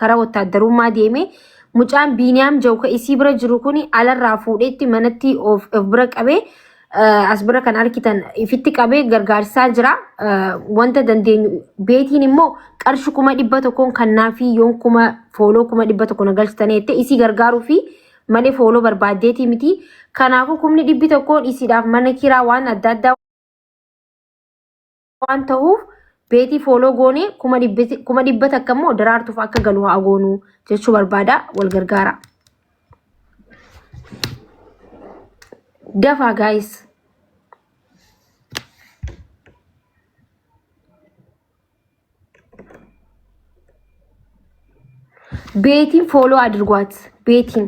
karaa wotaaddarummaa deeme mucaan Biiniyaam Jawka isii bira jiru kuni alarraa fuudheetti manatti of bira qabee as bira kan argitan ifitti qabee gargaarsaa jira wanta dandeenyu beetiin immoo qarshii 100 kannaa fi yoon 100 na galchitaneette isii gargaaruu fi malee fooloo barbaaddeetii miti kanaafuu 100 isiidhaaf mana kiraa waan adda addaa waan ta'uuf beetii fooloo goone 100 takka immoo daraartuuf akka galu haa goonu jechuu barbaada wal gargaara. Dafa guys. ቤቲን ፎሎ አድርጓት ቤቲን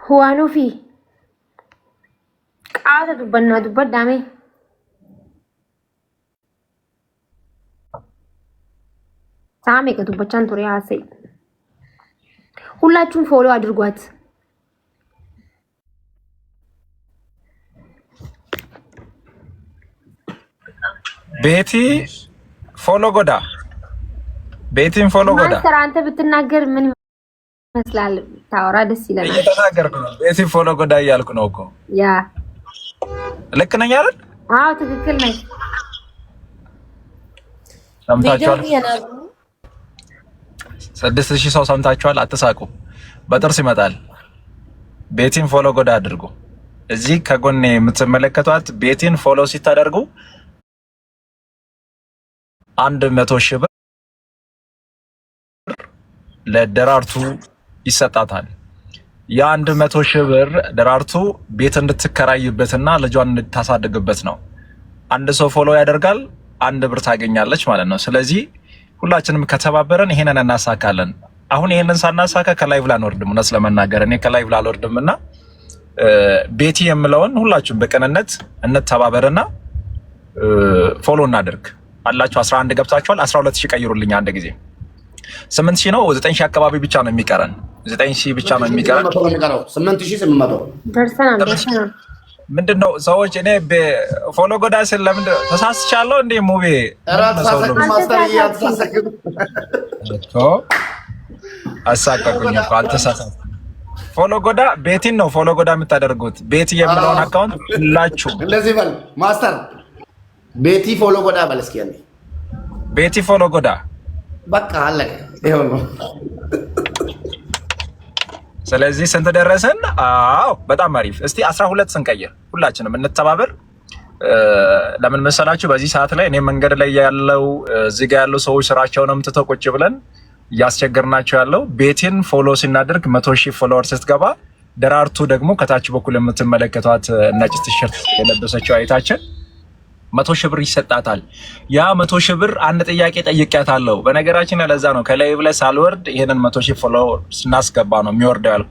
ሁዋኑ ፊ ቃተ ዱበና ዱበዳሜ ሳሜ ከዱበቻን ቱሪ አሰይ ሁላችሁም ፎሎ አድርጓት ቤቲ ፎሎ ጎዳ ቤቲን ፎሎ ጎዳ ማስተር አንተ ብትናገር ምን ይመስላል? ታወራ ደስ ይላል። እየተናገርኩ ነው። ቤቲ ፎሎ ጎዳ እያልኩ ነው እኮ። ያ ልክ ነኝ አይደል? አዎ ትክክል ነኝ። ሰምታችኋል? 6000 ሰው ሰምታችኋል? አትሳቁ። በጥርስ ይመጣል። ቤቲን ፎሎ ጎዳ አድርጉ። እዚህ ከጎኔ የምትመለከቷት ቤቲን ፎሎ ሲታደርጉ 100,000 ብር ለደራርቱ ይሰጣታል። ያ 100,000 ብር ደራርቱ ቤት እንድትከራይበትና ልጇን እንድታሳድግበት ነው። አንድ ሰው ፎሎ ያደርጋል፣ 1 ብር ታገኛለች ማለት ነው። ስለዚህ ሁላችንም ከተባበረን ይሄንን እናሳካለን። አሁን ይሄንን ሳናሳካ ከላይቭ ላንወርድም ነው ስለመናገር እኔ ከላይቭ ላልወርድምና ቤቲ የምለውን ሁላችሁም በቀነነት እንተባበርና ፎሎ እናድርግ። አላችሁ 11 ገብታችኋል። 12,000 ቀይሩልኝ አንድ ጊዜ 8,000 ነው 9,000 አካባቢ ብቻ ነው የሚቀረን 9,000 ብቻ ነው የሚቀረን 8,800 ደርሰናል። ምንድነው ሰዎች እኔ ፎሎ ጎዳ ስል ለምን ተሳስቻለሁ እንዴ ሙቤ አሳቀቁኝ እኮ አልተሳሳትኩም። ፎሎ ጎዳ ቤቲን ነው ፎሎ ጎዳ የምታደርጉት ቤቲ የምለውን አካውንት ሁላችሁ እንደዚህ በል ማስተር ቤቲ ፎሎ ጎዳ በል እስኪ ያኔ ቤቲ ፎሎ ጎዳ በቃ አለቀ። ይሄው ነው። ስለዚህ ስንት ደረሰን? አዎ በጣም አሪፍ። እስቲ 12 ስንቀይር ሁላችንም እንተባበር። ለምን መሰላችሁ? በዚህ ሰዓት ላይ እኔ መንገድ ላይ ያለው እዚህ ጋር ያሉ ሰዎች ስራቸውንም ትተው ቁጭ ብለን እያስቸገርናቸው ያለው ቤቲን ፎሎ ሲናደርግ 100,000 ፎሎወር ስትገባ ደራርቱ ደግሞ ከታች በኩል የምትመለከቷት ነጭ ቲሸርት የለበሰችው አይታችን 100,000 ብር ይሰጣታል። ያ 100,000 ብር አንድ ጥያቄ ጠይቄያታለሁ። በነገራችን ለዛ ነው ከላይ ብለ ሳልወርድ ይሄንን 100,000 ፎሎወር ስናስገባ ነው የሚወርደው ያልኩ።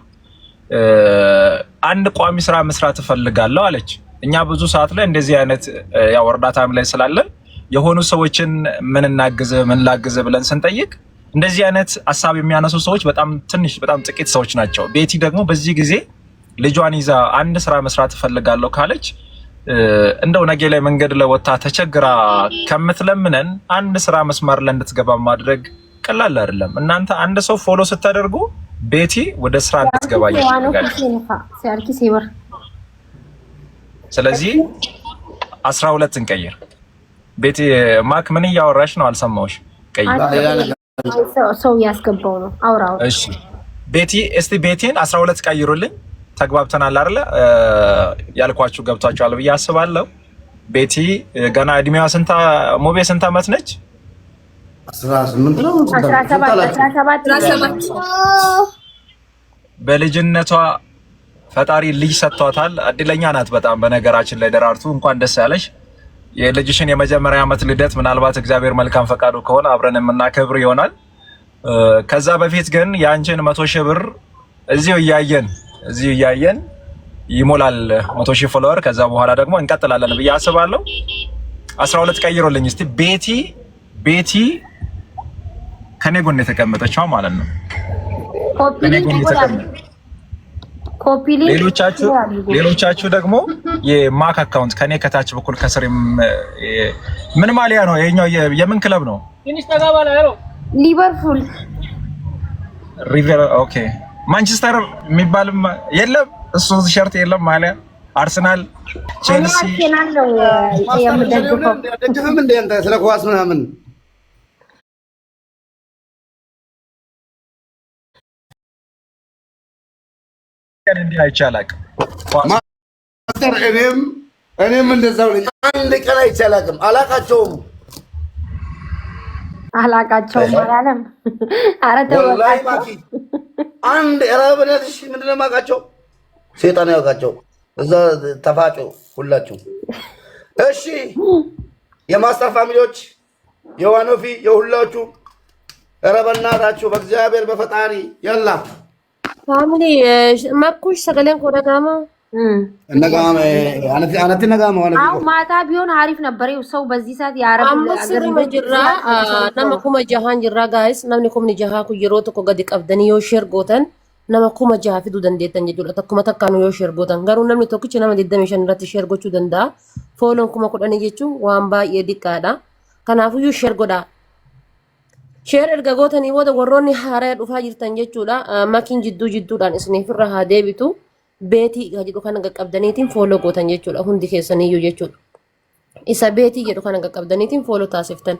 አንድ ቋሚ ስራ መስራት እፈልጋለሁ አለች። እኛ ብዙ ሰዓት ላይ እንደዚህ አይነት ያው እርዳታም ላይ ስላለን የሆኑ ሰዎችን ምን እናግዝ ምን ላግዝ ብለን ስንጠይቅ እንደዚህ አይነት ሐሳብ የሚያነሱ ሰዎች በጣም ትንሽ በጣም ጥቂት ሰዎች ናቸው። ቤቲ ደግሞ በዚህ ጊዜ ልጇን ይዛ አንድ ስራ መስራት እፈልጋለሁ ካለች እንደው ነገ ላይ መንገድ ላይ ወጣ ተቸግራ ከምትለምነን አንድ ስራ መስመር ላይ እንድትገባ ማድረግ ቀላል አይደለም። እናንተ አንድ ሰው ፎሎ ስታደርጉ ቤቲ ወደ ስራ እንድትገባ ያደርጋል። ስለዚህ 12 እንቀይር። ቤቲ ማክ ምን እያወራሽ ነው? አልሰማሁሽ። ቀይር ሰው ያስገባው ነው አውራው። እሺ ቤቲ እስቲ ቤቲን 12 ቀይሩልኝ። ተግባብተናል አይደለ? ያልኳችሁ ገብቷችኋል ብዬ አስባለሁ። ቤቲ ገና እድሜዋ ስንት ሙቤ ስንት አመት ነች? 18 ነው 17 በልጅነቷ ፈጣሪ ልጅ ሰጥቷታል። እድለኛ ናት በጣም። በነገራችን ላይ ደራርቱ እንኳን ደስ ያለሽ። የልጅሽን የመጀመሪያ አመት ልደት ምናልባት እግዚአብሔር መልካም ፈቃዱ ከሆነ አብረን የምናከብር ይሆናል። ከዛ በፊት ግን የአንቺን 100,000 ብር እዚሁ እያየን ይሞላል 100,000 ፎሎወር። ከዛ በኋላ ደግሞ እንቀጥላለን ብዬ አስባለሁ። 12 ቀይሮልኝ እስቲ ቤቲ ከኔ ጎን የተቀመጠችው ማለት ነው። ኮፒ ሊንክ ሌሎቻችሁ ደግሞ የማክ አካውንት ከኔ ከታች በኩል ከስር ምን ማሊያ ነው ይሄኛው? የምን ክለብ ነው? ሊቨርፑል ሪቨር ኦኬ። ማንቸስተር የሚባልም የለም እሱ ቲሸርት የለም ማሊያ። አርሰናል፣ ቼልሲ ነው የምደግፈው። ደግፈም እንደ አንተ ስለ ኳስ ምናምን እንዲህ አይቻላቅ ማስተር እኔም እንደዛው ነኝ። አንድ ቀን አይቻላቅም አላቃቸውም አላለም። ኧረ ተው አንድ ረብነትሽ ምንድን ነው የማውቃቸው? ሴጣን ያውቃቸው። እዛ ተፋጩ ሁላችሁ። እሺ የማስተር ፋሚሊዎች የዋኖፊ የሁላችሁ ኧረ በእናታችሁ በእግዚአብሔር በፈጣሪ ያላ ፋሚሊ መኩሽ ሰገለን ኮደጋማ አሁን ማታ ቢሆን አሪፍ ነበር። ሰው በዚህ ሰዓት ያረብ አገር መጅራ ነመኩመ ጃሃን ጅራ ጋይስ ነምኒ ኩምኒ ጃሃ ኩየሮት ኮ ገዲ ቀብደኒ ዮ ሼር ጎተን ነመኩመ ጃሃ ፊዱ ደንዴተን ጀዱላ ተኩመ ተካኑ ዮ ሼር ጎተን ገሩ ነምኒ ቶክች ነመ ደደመሽን ረት ሼር ጎቹ ደንዳ ፎሎን ኩመ ኩደኒ ጀቹ ዋምባ የዲቃዳ ከናፉ ዩ ሼር ጎዳ ሼር erga gootanii booda warroonni haaraa dhufaa jirtan jechuudha makiin jidduudhaan isiniif irra haa deebitu beetii jedhu kana qaqqabdaniitiin fooloo gootan jechuudha hundi keessaniyyuu jechuudha isa beetii jedhu kana qaqqabdaniitiin fooloo taasiftan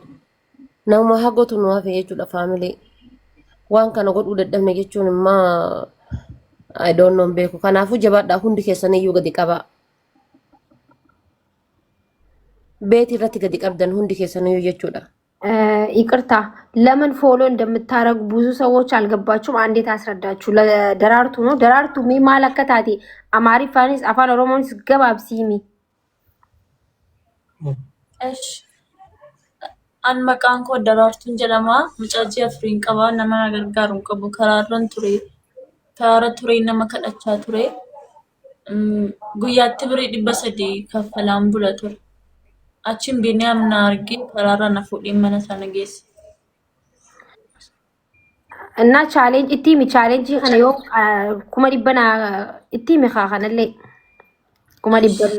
nama haa gootu nu hafe jechuudha faamilee waan kana godhuu dadhabne jechuun immaa I don't know beeku kanaafuu jabaadhaa hundi keessaniyyuu gadi qabaa beetii irratti gadi qabdan hundi keessaniyyuu jechuudha. ይቅርታ ለምን ፎሎ እንደምታረጉ ብዙ ሰዎች አልገባችሁም። አንዴ ታስረዳችሁ። ለደራርቱ ነው ደራርቱ ሚማለከታቲ አማሪ ፋኒስ አፋን ኦሮሞንስ ገባብ ሲሚ እሺ አን መቃን ኮ ደራርቱን ጀለማ ሙጫጂ አፍሪን ቀባ ነማ ገርጋሩ ቀቡ ከራረን ቱሬ ነማ ከዳቻ ቱሬ ጉያት ብሪ ዲበሰዲ ከፈላም ቡለቱር አቺን ቢኒያም ናርጊ ከራራ ነፉዲ መነሳነ ጌስ እና ቻሌንጅ ኢቲሚ ቻሌንጅ ከነዮ ኩማ ዲበና ኢቲሚ ካከነለ ኩማ ዲበለ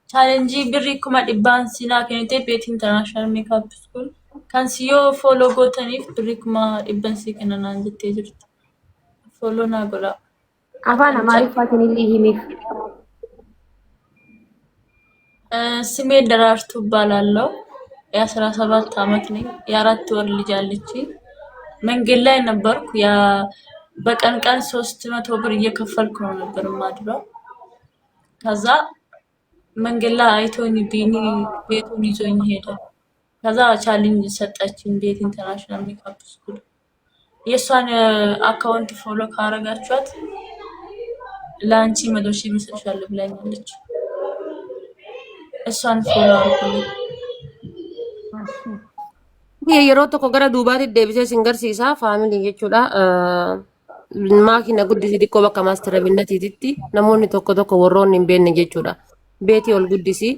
ቻሌንጅ ብሪ ኩማ ዲባን ሲና ከኔቴ ቤት ኢንተርናሽናል ሜካፕ ስኩል ካንሲዮ ፎሎ ጎተኒፍ ብሪ ኩማ ዲበን ሲከነና እንጀቴ ጅርት ፎሎ ናጎላ አፋን አማሪ ፋቲኒሊ ሂሚፍ ስሜ ደራርቱ እባላለሁ። የ17 አመት ነኝ። የ4 ወር ልጅ አለችኝ። መንገድ ላይ ነበርኩ። በቀን 300 ብር እየከፈልኩ ነው ነበር ማድረው። ከዛ መንገድ ላይ አይቶኝ ቢኒ ቤቱን ይዞኝ ሄደ። ከዛ ቻሌንጅ ሰጣችኝ ቤት ኢንተርናሽናል ሜካፕ ስኩል። የሷን አካውንት ፎሎ ካረጋችኋት ላንቺ 100 ሺህ መስጠሻለሁ ብላኛለች። እሷን ፎሎ አርጉ። yeroo tokko gara duubaatti deebisee singarsiisa faamilii jechuudha maakina guddisi xiqqoo bakka maastara binnatiititti namoonni tokko warroonni hin beekne jechuudha beetii ol guddisi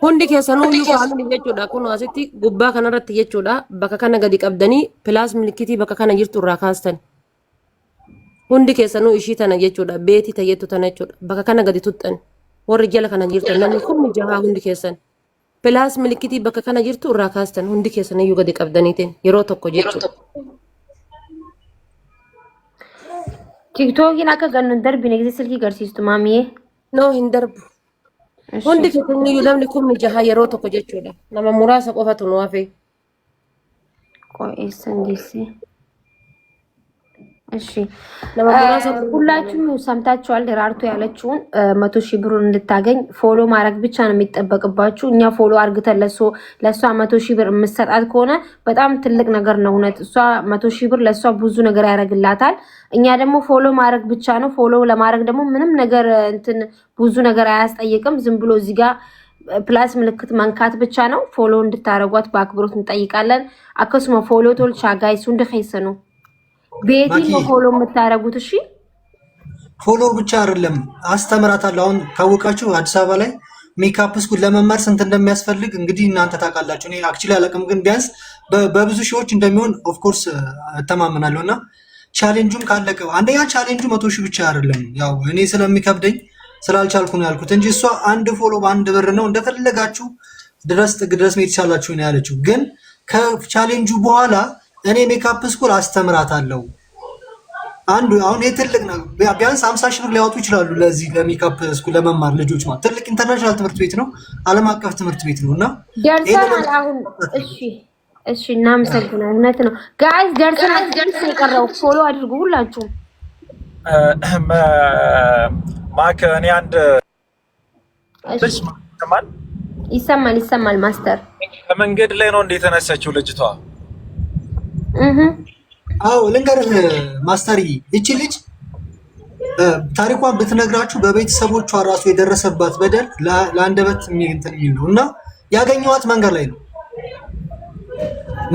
hundi keessanuu faamilii jechuudha kun asitti gubbaa kanarratti jechuudha bakka kana gadi qabdanii pilaas milikitii bakka kana jirtu irraa kaastan hundi keessanuu ishii tana jechuudha beetii tayyettu tana jechuudha bakka kana gadi tuttan warri jala kana jirtan namni kun jahaa hundi keessan pilaas milikitii bakka kana jirtu irraa kaastan hundi keessaniyyuu gadi qabdaniitiin yeroo tokko jechuudha. ቲክቶክን akka gannu darbine gise silkii garsiistu maamiyee noo hin darbu hundi keessaniyyuu namni kun jahaa yeroo tokko jechuudha nama muraasa qofatu nu hafe ቆኤሰን ጊዜ እሺ ሁላችሁም ሰምታችኋል። ደራርቱ ያለችውን 100 ሺህ ብር እንድታገኝ ፎሎ ማድረግ ብቻ ነው የሚጠበቅባችሁ። እኛ ፎሎ አርግተን ለሷ 100 ሺህ ብር የምትሰጣት ከሆነ በጣም ትልቅ ነገር ነው። እውነት እሷ 100 ሺህ ብር ለሷ ብዙ ነገር ያደርግላታል። እኛ ደግሞ ፎሎ ማድረግ ብቻ ነው። ፎሎ ለማድረግ ደግሞ ምንም ነገር እንትን ብዙ ነገር አያስጠይቅም። ዝም ብሎ እዚህ ጋር ፕላስ ምልክት መንካት ብቻ ነው። ፎሎ እንድታረጓት በአክብሮት እንጠይቃለን። አከስሞ ፎሎ ቶልቻ ጋይሱ እንደኸይሰኑ ቤቲ ፎሎ የምታረጉት እሺ፣ ፎሎ ብቻ አይደለም አስተምራታለሁ። አሁን ካወቃችሁ አዲስ አበባ ላይ ሜካፕ ስኩል ለመማር ስንት እንደሚያስፈልግ እንግዲህ እናንተ ታውቃላችሁ። እኔ አክቹሊ አላውቅም፣ ግን ቢያንስ በብዙ ሺዎች እንደሚሆን ኦፍ ኮርስ እተማመናለሁና ቻሌንጁም ካለቀ አንደኛ ቻሌንጁ 100 ሺህ ብቻ አይደለም። ያው እኔ ስለሚከብደኝ ስላልቻልኩ ነው ያልኩት እንጂ እሷ አንድ ፎሎ በአንድ ብር ነው እንደፈለጋችሁ ድረስ ጥግ ድረስ መሄድ ትችላላችሁ ነው ያለችው። ግን ከቻሌንጁ በኋላ እኔ ሜካፕ ስኩል አስተምራታለሁ። አንዱ አሁን የትልቅ ነው ቢያንስ 50 ሺህ ብር ሊያወጡ ይችላሉ ለዚህ ለሜካፕ ስኩል ለመማር ልጆች ማለት ትልቅ ኢንተርናሽናል ትምህርት ቤት ነው፣ ዓለም አቀፍ ትምህርት ቤት ነውና ደርሰናል አሁን። እሺ እናመሰግናለን። እውነት ነው ጋይስ ደርሰናል። የቀረው ፎሎ አድርጉ ሁላችሁም። ማክ እኔ አንድ ይሰማል ማስተር ከመንገድ ላይ ነው እንደ የተነሳችው ልጅቷ። አዎ ልንገርህ ማስተርዬ፣ እቺ ልጅ ታሪኳን ብትነግራችሁ በቤተሰቦቿ ራሱ የደረሰባት በደል ለአንደበት እንትን የሚል ነው እና ያገኘዋት መንገድ ላይ ነው።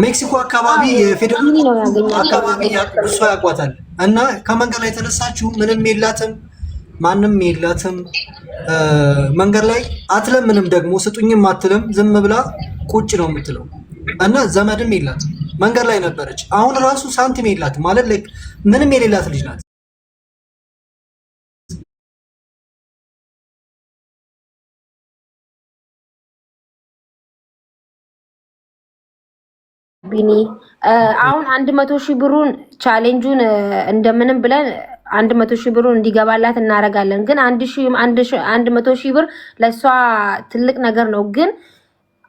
ሜክሲኮ አካባቢ የፌደራል አካባቢ እሷ ያውቋታል እና ከመንገድ ላይ የተነሳችው ምንም የላትም ማንም የላትም። መንገድ ላይ አትለምንም፣ ደግሞ ስጡኝም አትልም። ዝም ብላ ቁጭ ነው የምትለው እና ዘመድም የላትም። መንገድ ላይ ነበረች። አሁን ራሱ ሳንቲም የላትም ማለት ላይ ምንም የሌላት ልጅ ናት። ቢኒ አሁን 100 ሺህ ብሩን ቻሌንጁን እንደምንም ብለን 100 ሺህ ብሩን እንዲገባላት እናደርጋለን። ግን 100 ሺህ ብር ለሷ ትልቅ ነገር ነው። ግን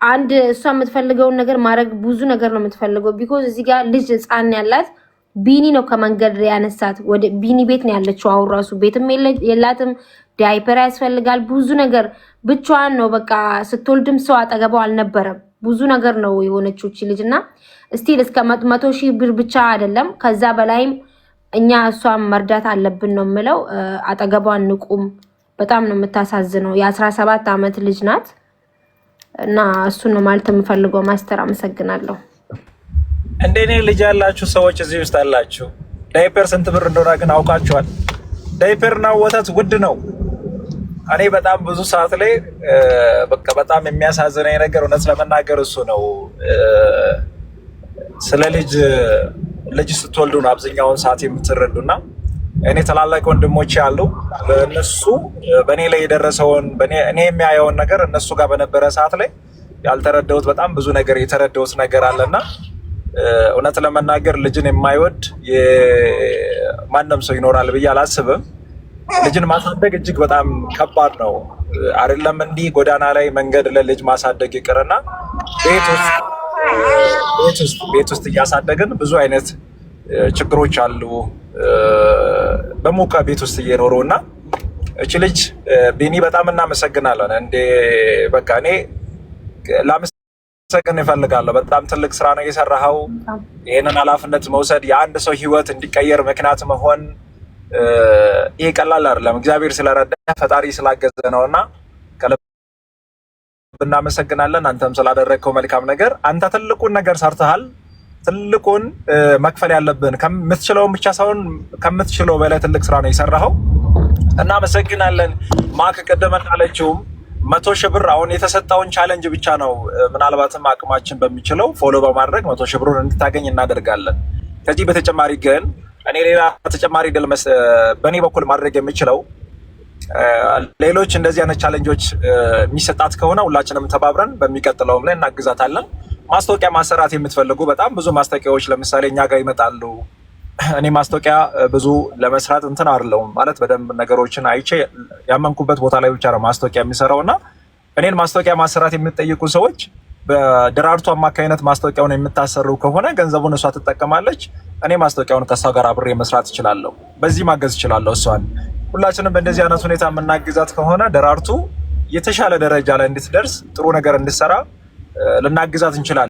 አንድ እሷ የምትፈልገውን ነገር ማድረግ ብዙ ነገር ነው የምትፈልገው። ቢኮዝ እዚህ ጋር ልጅ ህፃን ያላት ቢኒ ነው ከመንገድ ያነሳት። ወደ ቢኒ ቤት ነው ያለችው። አሁን ራሱ ቤትም የላትም፣ ዳይፐር ያስፈልጋል፣ ብዙ ነገር ብቻዋን ነው። በቃ ስትወልድም ሰው አጠገባው አልነበረም። ብዙ ነገር ነው የሆነችው እቺ ልጅ እና እስቲል እስከ 100 ሺህ ብር ብቻ አይደለም ከዛ በላይም እኛ እሷን መርዳት አለብን ነው የምለው። አጠገቧን ንቁም። በጣም ነው የምታሳዝነው። የ17 ዓመት ልጅ ናት እና እሱን ነው ማለት የምፈልገው። ማስተር አመሰግናለሁ። እንደኔ ልጅ ያላችሁ ሰዎች እዚህ ውስጥ አላችሁ። ዳይፐር ስንት ብር እንደሆነ ግን አውቃችኋል? ዳይፐርና ወተት ውድ ነው። እኔ በጣም ብዙ ሰዓት ላይ በቃ በጣም የሚያሳዝነኝ ነገር እውነት ለመናገር እሱ ነው። ስለ ልጅ ስትወልዱ ነው አብዛኛውን ሰዓት የምትረዱና እኔ ታላላቅ ወንድሞቼ አሉ። እነሱ በእኔ ላይ የደረሰውን እኔ የሚያየውን ነገር እነሱ ጋር በነበረ ሰዓት ላይ ያልተረዳሁት በጣም ብዙ ነገር የተረዳሁት ነገር አለና እውነት ለመናገር ልጅን የማይወድ ማንም ሰው ይኖራል ብዬ አላስብም። ልጅን ማሳደግ እጅግ በጣም ከባድ ነው። አይደለም እንዲህ ጎዳና ላይ መንገድ ለልጅ ማሳደግ ይቅርና ቤት ውስጥ እያሳደግን ብዙ አይነት ችግሮች አሉ። በሙቀ ቤት ውስጥ እየኖሩ እና እቺ ልጅ ቢኒ በጣም እናመሰግናለን። እንዴ በቃ እኔ ላመሰግን እፈልጋለሁ። በጣም ትልቅ ስራ ነው የሰራኸው። ይህንን ኃላፊነት መውሰድ የአንድ ሰው ህይወት እንዲቀየር ምክንያት መሆን ይሄ ቀላል አይደለም። እግዚአብሔር ስለረዳ ፈጣሪ ስላገዘ ነውና ከልብ እናመሰግናለን። አንተም ስላደረግከው መልካም ነገር አንተ ትልቁን ነገር ሰርተሃል። ትልቁን መክፈል ያለብን ከምትችለውን ብቻ ሳይሆን ከምትችለው በላይ ትልቅ ስራ ነው የሰራኸው። እናመሰግናለን። ማክ ቀደም እንዳለችውም 100 ሺህ ብር አሁን የተሰጠውን ቻሌንጅ ብቻ ነው ምናልባትም አቅማችን በሚችለው ፎሎ በማድረግ 100 ሺህ ብሩን እንድታገኝ እናደርጋለን። ከዚህ በተጨማሪ ግን እኔ ሌላ ተጨማሪ ድል በእኔ በኩል ማድረግ የሚችለው ሌሎች እንደዚህ አይነት ቻሌንጆች የሚሰጣት ከሆነ ሁላችንም ተባብረን በሚቀጥለውም ላይ እናግዛታለን። ማስታወቂያ ማሰራት የምትፈልጉ በጣም ብዙ ማስታወቂያዎች ለምሳሌ እኛ ጋር ይመጣሉ። እኔ ማስታወቂያ ብዙ ለመስራት እንትን አይደለሁም ማለት በደንብ ነገሮችን አይቼ ያመንኩበት ቦታ ላይ ብቻ ነው ማስታወቂያ የሚሰራው እና እኔን ማስታወቂያ ማሰራት የምትጠይቁ ሰዎች በደራርቱ አማካኝነት ማስታወቂያውን የምታሰሩ ከሆነ ገንዘቡን እሷ ትጠቀማለች። እኔ ማስታወቂያውን ከእሷ ጋር አብሬ መስራት እችላለሁ። በዚህ ማገዝ እችላለሁ እሷን። ሁላችንም በእንደዚህ አይነት ሁኔታ የምናግዛት ከሆነ ደራርቱ የተሻለ ደረጃ ላይ እንድትደርስ ጥሩ ነገር እንድትሰራ ልናግዛት እንችላለን።